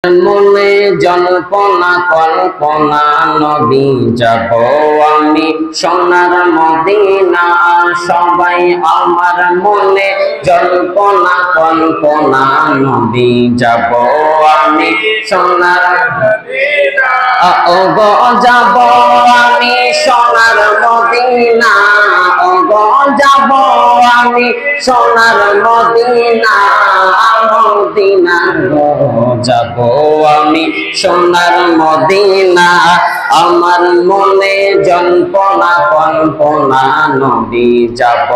মনে জল্পনা কল্পনা নবী যাব আমি সোনার মদিনা। সবাই আমার মনে জল্পনা কল্পনা নবী যাব আমি সোনার মদিনা। ওগো যাব আমি সোনার মদিনা, ওগো যাব আমি সোনার মদিনা, মদিনা গো যাব আমি সোনার মদিনা। আমার মনে জল্পনা কল্পনা নবী যাব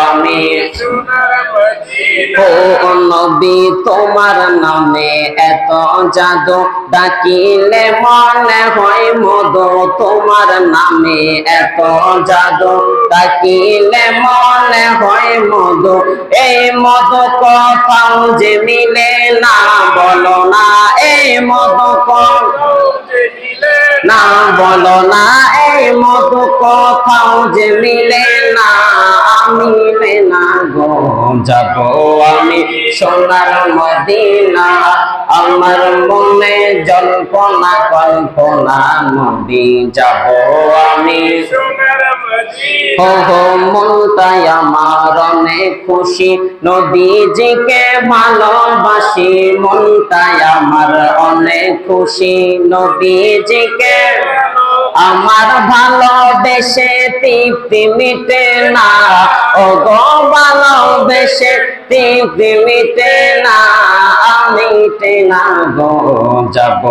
আমি সোনার মদিনা। ও নবী তোমার নামে এত জাদু, ডাকিলে মনে হয় মধু। তোমার নামে এত জাদু, ডাকিলে মনে হয় মধু। এই মধু কোথাও যে মিলে না, বলো না এই মধু কোথাও যে মিলে না, বলো না এই মধু কোথাও যে মিলে না, মিলে না গো যাব আমি সোনার মদিনা। আমার মনে জল্পনা কল্পনা নবী যাব আমি সোনার মদিনা। হো মনটাই আমার অনেক খুশি, নবীজিকে ভালোবাসি। মনটাই আমার অনেক খুশি, নবীজিকে আমার ভালোবেসে তৃপ্তি মিটে না, ওগো ভালোবেসে তৃপ্তি মিটে না, মিটে না গো যাব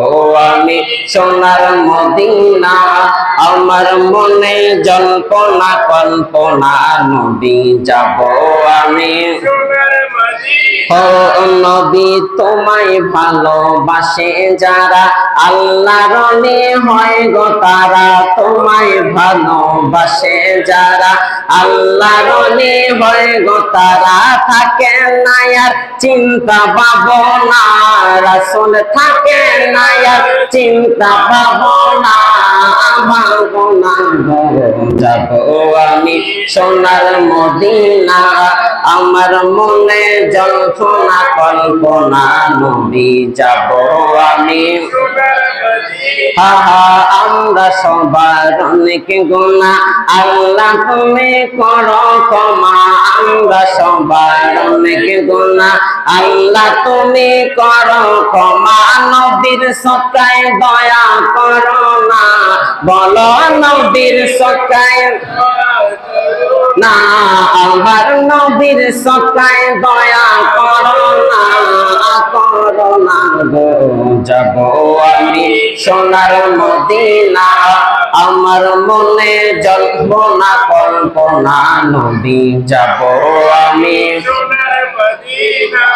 আমি সোনার মদিনা। আমার মনে জল্পনা কল্পনা নবী যাব আমি সোনার মদিনা। ও নবী তোমায় ভালোবাসে যারা, আল্লাহর ওলি হয় গো তারা। তোমায় ভালোবাসে যারা, আল্লাহর ওলি হয় গো তারা। থাকে না আর চিন্তা ভাবনা, রাসূল থাকে না আর চিন্তা ভাবনা, ভাবনা গো যাব আমি সোনার মদিনা। আমার মনে জল্পনা কল্পনা নবী যাব আমি সোনার মদিনা। আহা আমরা সবার অনেক গুনাহ, আল্লাহ তুমি করো ক্ষমা। আমরা সবার অনেক গুনাহ, আল্লাহ তুমি করো ক্ষমা। নবীর সকায় দয়া করো না, বলো নবীর সকায় না, আমার নবীর সকায় দয়া করো না, করো না গো যাব আমি সোনার মদিনা। আমার মনে জল্পনা কল্পনা নবী যাব আমি সোনার মদিনা।